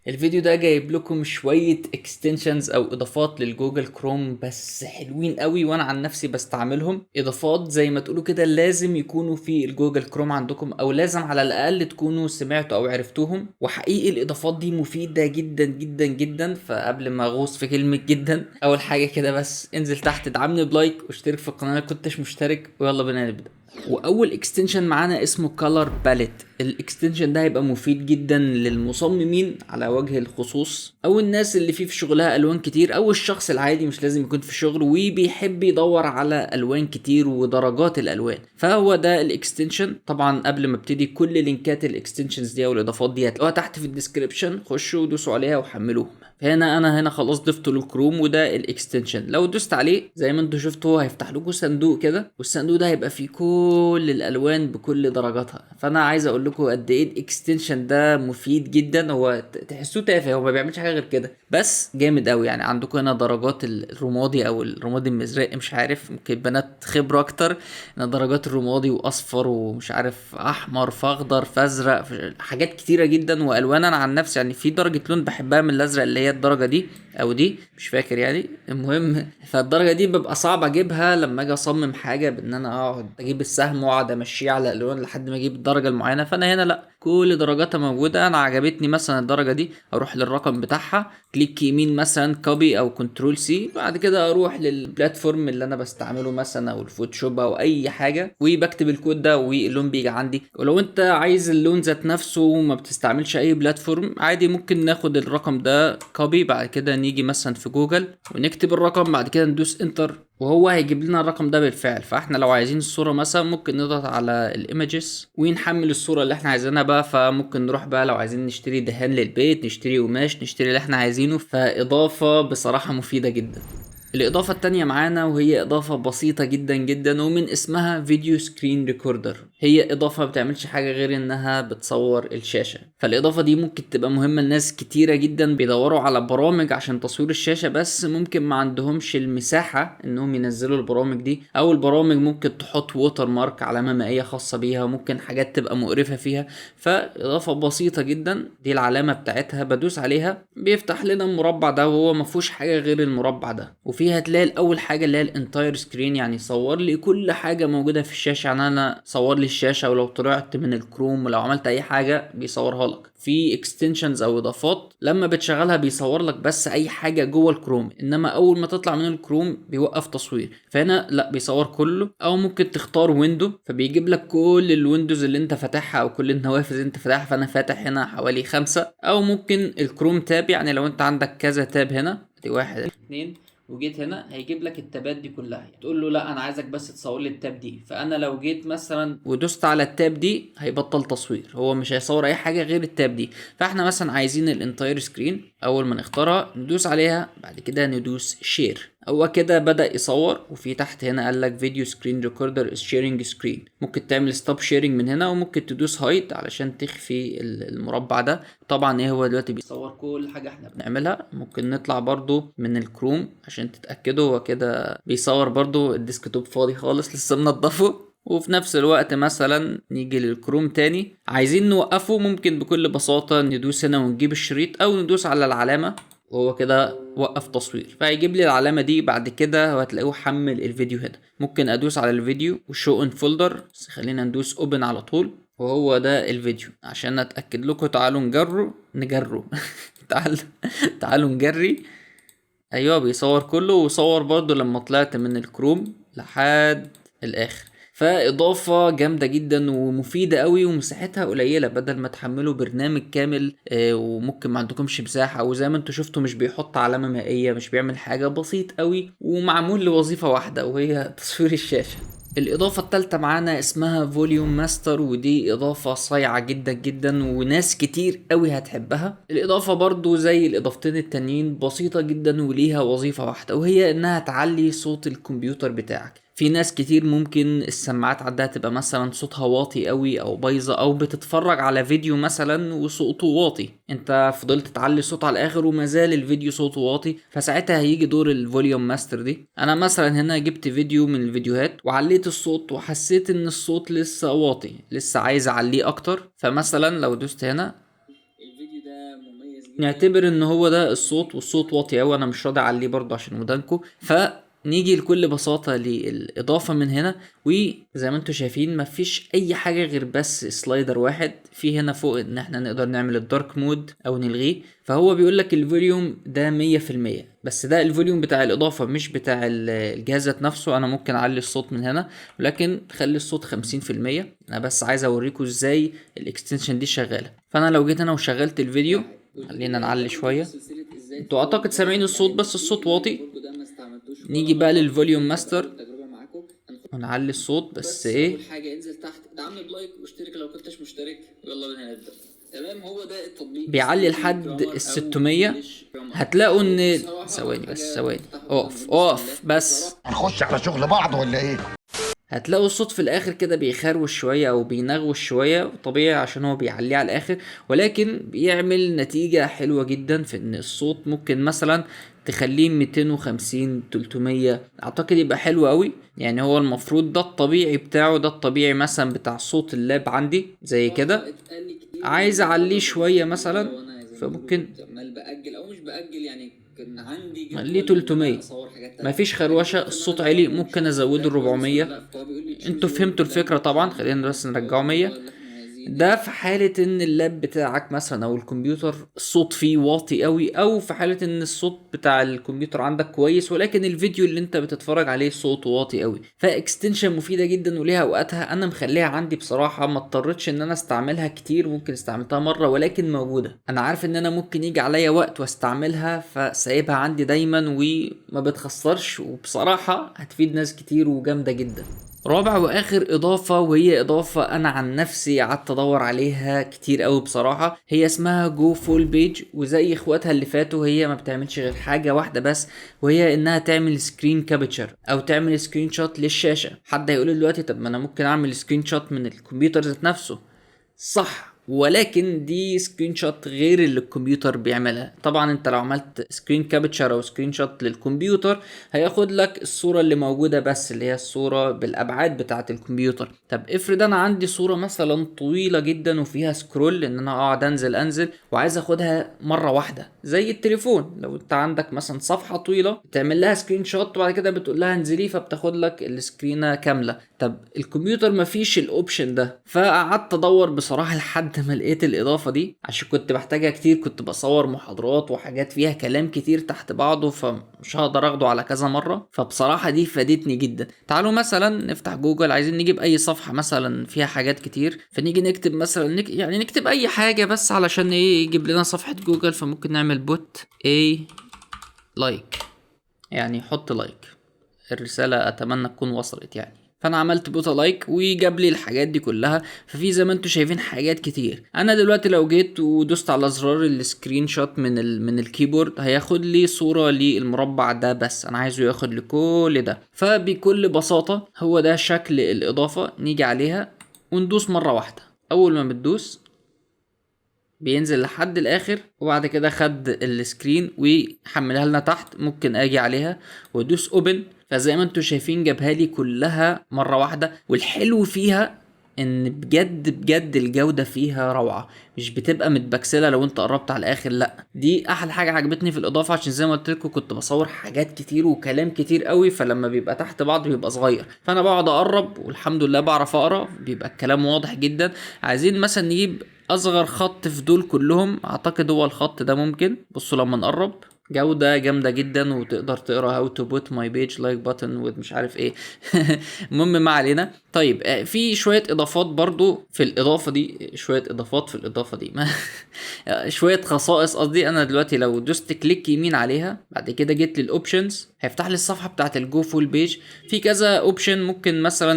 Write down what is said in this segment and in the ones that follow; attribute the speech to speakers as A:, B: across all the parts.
A: الفيديو ده جايب لكم شوية اكستنشنز او اضافات للجوجل كروم، بس حلوين قوي وانا عن نفسي بستعملهم. اضافات زي ما تقولوا كده لازم يكونوا في الجوجل كروم عندكم، او لازم على الاقل تكونوا سمعتوا او عرفتوهم. وحقيقي الاضافات دي مفيدة جدا جدا جدا. فقبل ما اغوص في كلمة جدا، اول حاجة كده بس انزل تحت ادعمني بلايك واشترك في القناة لو كنتش مشترك، ويلا بينا نبدأ. واول اكستنشن معانا اسمه كولر باليت. الاكستنشن ده هيبقى مفيد جدا للمصممين على وجه الخصوص، او الناس اللي فيه في شغلها الوان كتير، او الشخص العادي مش لازم يكون في شغل وبيحب يدور على الوان كتير ودرجات الالوان. فهو ده الاكستنشن. طبعا قبل ما ابتدي، كل لينكات الاكستنشنز دي او الاضافات دي هتلاقوها تحت في الديسكريبشن، خشوا ودوسوا عليها وحملوهم. انا هنا خلاص ضفته للكروم، وده الاكستنشن. لو دوست عليه زي ما انتم شفتوا هيفتح لكم صندوق كده، والصندوق ده هيبقى فيه كل الالوان بكل درجاتها. فانا عايز اقول لكم قد ايه الاكستنشن ده مفيد جدا. هو تحسوه تافه، هو ما بيعملش حاجه غير كده، بس جامد قوي. يعني عندكم هنا درجات الرمادي او الرمادي المزرق، مش عارف، ممكن بنات خبره اكتر. هنا درجات الرمادي واصفر ومش عارف احمر فاخضر فازرق، حاجات كتيره جدا والوان. انا عن نفسي يعني في درجه لون بحبها من الازرق، اللي هي الدرجه دي او دي، مش فاكر يعني. المهم فالدرجه دي ببقى صعب اجيبها لما اجي اصمم حاجه، بان انا اقعد اجيب السهم واقعد امشيه على الالوان لحد ما اجيب الدرجه المعينه. فانا هنا لا، كل درجاتها موجوده. انا عجبتني مثلا الدرجه دي، اروح للرقم بتاعها، كليك يمين مثلا كوبي او كنترول سي، بعد كده اروح للبلاتفورم اللي انا بستعمله مثلا او الفوتوشوب او اي حاجه، وبكتب الكود ده واللون بيجي عندي. ولو انت عايز اللون ذات نفسه وما بتستعملش اي بلاتفورم عادي، ممكن ناخد الرقم ده كوبي، بعد كده نيجي مثلا في جوجل ونكتب الرقم، بعد كده ندوس انتر وهو هيجيب لنا الرقم ده بالفعل. فاحنا لو عايزين الصورة مثلا ممكن نضغط على الايمجز ونحمل الصورة اللي احنا عايزينها بقى. فممكن نروح بقى لو عايزين نشتري دهان للبيت، نشتري قماش، نشتري اللي احنا عايزينه. فاضافة بصراحة مفيدة جدا. الإضافة التانية معانا وهي إضافة بسيطة جدا جدا، ومن اسمها فيديو سكرين ريكوردر. هي إضافة بتعملش حاجة غير إنها بتصور الشاشة. فالإضافة دي ممكن تبقى مهمة لناس كتيرة جدا بيدوروا على برامج عشان تصوير الشاشة، بس ممكن ما عندهمش المساحة إنهم ينزلوا البرامج دي، أو البرامج ممكن تحط ووتر مارك، علامة مائية خاصة بيها، وممكن حاجات تبقى مقرفة فيها. فإضافة بسيطة جدا، دي العلامة بتاعتها، بدوس عليها بيفتح لنا المربع ده، وهو مفهوش حاجة غير المربع ده. وفيها هتلاقي الاول حاجه اللي هي الانتاير سكرين، يعني صور لي كل حاجه موجوده في الشاشه. يعني انا صور لي الشاشه، ولو طلعت من الكروم ولو عملت اي حاجه بيصورها لك. في اكستنشنز او اضافات لما بتشغلها بيصور لك بس اي حاجه جوه الكروم، انما اول ما تطلع من الكروم بيوقف تصوير. فهنا لا، بيصور كله. او ممكن تختار ويندو فبيجيب لك كل الويندوز اللي انت فاتحها او كل النوافذ اللي انت فاتحها. فانا فاتح هنا حوالي 5. او ممكن الكروم تاب، يعني لو انت عندك كذا تاب هنا، دي 1 2، وجيت هنا هيجيب لك التابات دي كلها. تقول له لا انا عايزك بس تصور لي التاب دي. فانا لو جيت مثلا ودوست على التاب دي هيبطل تصوير، هو مش هيصور اي حاجه غير التاب دي. فاحنا مثلا عايزين الانتاير سكرين، اول ما نختارها ندوس عليها، بعد كده ندوس شير. هو كده بدأ يصور. وفي تحت هنا قال لك فيديو سكرين ريكوردر از شيرنج سكرين. ممكن تعمل ستوب شيرنج من هنا، وممكن تدوس هايد علشان تخفي المربع ده. طبعا ايه، هو دلوقتي بيصور كل حاجه احنا بنعملها. ممكن نطلع برضو من الكروم عشان تتاكدوا، هو كده بيصور برضو الديسكتوب فاضي خالص لسه منضفه. وفي نفس الوقت مثلا نيجي للكروم تاني، عايزين نوقفه، ممكن بكل بساطة ندوس هنا ونجيب الشريط، او ندوس على العلامة وهو كده وقف تصوير. فهيجيب لي العلامة دي، بعد كده وهتلاقوه حمل الفيديو هنا. ممكن ادوس على الفيديو وشو ان فولدر، بس خلينا ندوس اوبن على طول. وهو ده الفيديو. عشان اتاكد لكم تعالوا نجروا تعالوا نجري. ايوه بيصور كله، وصور برضو لما طلعت من الكروم لحد الاخر. فاضافة جامدة جدا ومفيدة قوي، ومساحتها قليلة بدل ما تحملوا برنامج كامل. وممكن ما عندكمش مساحة، وزي ما انتوا شفتوا مش بيحط علامة مائية، مش بيعمل حاجة، بسيط قوي ومعمول لوظيفة واحدة وهي تصوير الشاشة. الإضافة التالتة معانا اسمها فوليوم ماستر، ودي إضافة صايعة جدا جدا وناس كتير قوي هتحبها. الإضافة برضو زي الإضافتين التانيين بسيطة جدا وليها وظيفة واحدة، وهي إنها تعلي صوت الكمبيوتر بتاعك. في ناس كتير ممكن السماعات عندها تبقى مثلا صوتها واطي قوي او بايظه، او بتتفرج على فيديو مثلا وصوته واطي، انت فضلت تعلي صوت على الاخر ومازال الفيديو صوته واطي. فساعتها هيجي دور الفوليوم ماستر دي. انا مثلا هنا جبت فيديو من الفيديوهات وعليت الصوت وحسيت ان الصوت لسه واطي، لسه عايز اعليه اكتر. فمثلا لو دوست هنا، الفيديو ده مميز نعتبر ان هو ده الصوت، والصوت واطي اوي، انا مش راضي اعليه برضه عشان ودانكو. نيجي لكل بساطة للإضافة من هنا، وزي ما انتم شايفين مفيش أي حاجة غير بس سلايدر واحد. في هنا فوق إن احنا نقدر نعمل الدارك مود أو نلغيه. فهو بيقولك الفوليوم ده 100%، بس ده الفوليوم بتاع الإضافة مش بتاع الجهاز ذات نفسه. أنا ممكن أعلي الصوت من هنا، ولكن خلي الصوت 50%. أنا بس عايز أوريكم إزاي الإكستنشن دي شغالة. فأنا لو جيت هنا وشغلت الفيديو، خلينا نعلي شوية. انتوا أعتقد سامعين الصوت بس الصوت واطي. نيجي بقى للفوليوم ماستر ونعلي الصوت، بس ايه، اول حاجه انزل تحت دعمني بلايك واشترك لو كنتش مشترك. يلا بينا نبدا. تمام، هو ده التطبيق بيعلي لحد ال 600. هتلاقوا ان ثواني بس، ثواني، اقف بس.
B: هنخش على شغل بعض ولا ايه؟
A: هتلاقوا الصوت في الاخر كده بيخروش شويه او بينغوش شويه، طبيعي عشان هو بيعليه على الاخر، ولكن بيعمل نتيجه حلوه جدا في ان الصوت ممكن مثلا تخليه 250 300. اعتقد يبقى حلو قوي. يعني هو المفروض ده الطبيعي بتاعه، ده الطبيعي مثلا بتاع صوت اللاب عندي زي كده. عايز اعليه شويه مثلا، فممكن عمال باجل او مش باجل، يعني كان عندي خليه 300. مفيش خروشه، الصوت عالي، ممكن ازوده 400. انتوا فهمتوا الفكره طبعا. خلينا بس نرجعه 100. ده في حالة ان اللاب بتاعك مثلا او الكمبيوتر الصوت فيه واطي قوي، او في حالة ان الصوت بتاع الكمبيوتر عندك كويس ولكن الفيديو اللي انت بتتفرج عليه صوته واطي قوي. فاكستنشن مفيدة جدا وليها اوقاتها. انا مخليها عندي بصراحة، ما اضطرتش ان انا استعملها كتير، ممكن استعملتها مرة ولكن موجودة. انا عارف ان انا ممكن يجي عليا وقت واستعملها، فسايبها عندي دايما وما بتخسرش، وبصراحة هتفيد ناس كتير وجامدة جدا. رابع واخر اضافة، وهي اضافة انا عن نفسي قعدت ادور عليها كتير قوي بصراحة، هي اسمها جو فول بيج. وزي اخواتها اللي فاتوا هي ما بتعملش غير حاجة واحدة بس، وهي انها تعمل سكرين كابتشر او تعمل سكرين شوت للشاشة. حد هيقول دلوقتي طب ما انا ممكن اعمل سكرين شوت من الكمبيوتر ذات نفسه. صح، ولكن دي سكرين شوت غير اللي الكمبيوتر بيعملها. طبعا انت لو عملت سكرين كابتشر او سكرين شوت للكمبيوتر هياخد لك الصورة اللي موجودة بس، اللي هي الصورة بالابعاد بتاعة الكمبيوتر. طب افرض انا عندي صورة مثلا طويلة جدا وفيها سكرول، ان انا اقعد انزل وعايز اخدها مرة واحدة زي التليفون. لو انت عندك مثلا صفحة طويلة بتعمل لها سكرين شوت وبعد كده بتقول لها انزلي، فبتاخد لك السكرينة كاملة. طب الكمبيوتر مفيش الاوبشن ده. فقعدت ادور بصراحة لحد ما لقيت الاضافة دي، عشان كنت بحتاجها كتير. كنت بصور محاضرات وحاجات فيها كلام كتير تحت بعضه، فمش هقدر اخده على كذا مرة. فبصراحة دي فادتني جدا. تعالوا مثلا نفتح جوجل، عايزين نجيب اي صفحة مثلا فيها حاجات كتير، فنيجي نكتب مثلا يعني نكتب اي حاجة بس علشان ايه يجيب لنا صفحة جوجل. فممكن نعمل بوت اي لايك، يعني حط لايك. الرسالة اتمنى تكون وصلت يعني. فانا عملت بوت لايك وجاب لي الحاجات دي كلها. ففي زي ما انتم شايفين حاجات كتير. انا دلوقتي لو جيت ودوست على زرار السكرين شوت من الكيبورد هياخد لي صورة للمربع ده بس، انا عايزه ياخد لكل ده. فبكل بساطة هو ده شكل الاضافة. نيجي عليها وندوس مرة واحدة. اول ما بتدوس بينزل لحد الاخر، وبعد كده خد السكرين وحملها لنا تحت. ممكن اجي عليها وادوس اوبن، فزي ما انتم شايفين جابها لي كلها مره واحده. والحلو فيها ان بجد بجد الجوده فيها روعه، مش بتبقى متبكسله لو انت قربت على الاخر. لا، دي احلى حاجه عجبتني في الاضافه، عشان زي ما قلت لكم كنت بصور حاجات كتير وكلام كتير قوي، فلما بيبقى تحت بعض بيبقى صغير، فانا بقعد اقرب والحمد لله بعرف اقرا، بيبقى الكلام واضح جدا. عايزين مثلا نجيب اصغر خط في دول كلهم، اعتقد هو الخط ده. ممكن بصوا لما نقرب جودة جامدة جدا، وتقدر تقرا how to put my page like button with مش عارف ايه. المهم ما علينا. طيب في شوية اضافات برضو في الاضافة دي، شوية اضافات في الاضافة دي شوية خصائص قصدي. انا دلوقتي لو دوست كليك يمين عليها بعد كده جيت للاوبشنز هيفتح لي الصفحة بتاعت الجو فول بيج. في كذا اوبشن، ممكن مثلا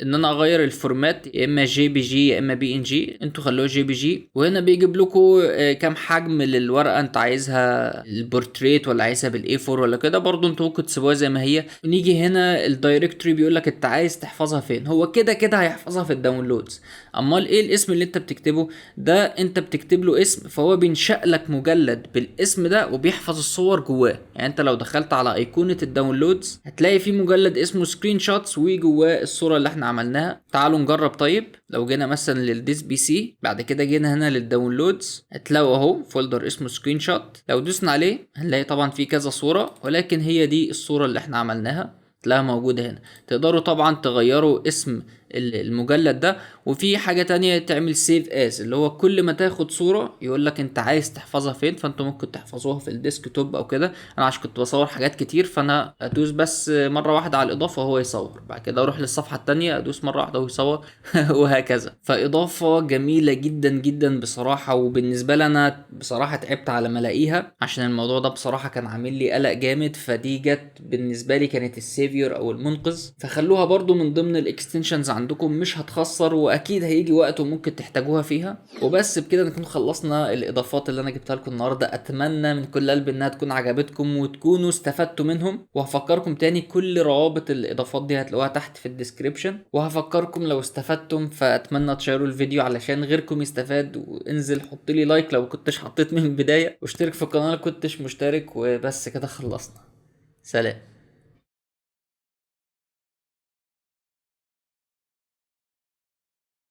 A: ان انا اغير الفورمات، يا اما جي بي جي يا اما بي ان جي. انتوا خلوه جي بي جي. وهنا بيجيب لكم كام حجم للورقة انت عايزها، البورتريت ولا عايزها بالاي 4 ولا كده. برضو انتوا ممكن تسيبوها زي ما هي. نيجي هنا الدايركتوري بيقول لك انت عايز تحفظها فين. هو كده كده هيحفظها في الداونلودز. امال ايه الاسم اللي انت بتكتبه ده؟ انت بتكتب له اسم، فهو بينشأ لك مجلد بالاسم ده وبيحفظ الصور جواه. يعني انت لو دخلت على ايقونة الداونلودز هتلاقي في مجلد اسمه سكرين شوتس وجواه الصورة اللي احنا عملناها. تعالوا نجرب. طيب لو جينا مثلا للديس بي سي، بعد كده جينا هنا للداونلودز، هتلاقوا اهو فولدر اسمه سكرين شوت. لو دوسنا عليه هنلاقي طبعا في كذا صورة، ولكن هي دي الصورة اللي احنا عملناها، تلاقيها موجودة هنا. تقدروا طبعا تغيروا اسم المجلد ده. وفي حاجة تانية تعمل سيف از، اللي هو كل ما تاخد صورة يقول لك انت عايز تحفظها فين، فانتوا ممكن تحفظوها في الديسك توب او كده. انا عشان كنت بصور حاجات كتير، فانا ادوس بس مرة واحدة على الاضافة وهو يصور، بعد كده اروح للصفحة التانية ادوس مرة واحدة وهو يصور وهكذا. فاضافة جميلة جدا جدا بصراحة. وبالنسبة لي انا بصراحة تعبت على ما الاقيها، عشان الموضوع ده بصراحة كان عامل لي قلق جامد، فدي جت بالنسبة لي كانت السيفيور او المنقذ. فخلوها برضو من ضمن الاكستنشنز عندكم، مش هتخسر، واكيد هيجي وقت وممكن تحتاجوها فيها. وبس بكده نكون خلصنا الاضافات اللي انا جبتها لكم النهارده. اتمنى من كل قلب انها تكون عجبتكم وتكونوا استفدتوا منهم. وهفكركم تاني كل روابط الاضافات دي هتلاقوها تحت في الديسكريبشن. وهفكركم لو استفدتم فاتمنى تشيروا الفيديو علشان غيركم يستفاد. وانزل حط لي لايك لو كنتش حطيت من البدايه، واشترك في القناه لو كنتش مشترك. وبس كده خلصنا. سلام.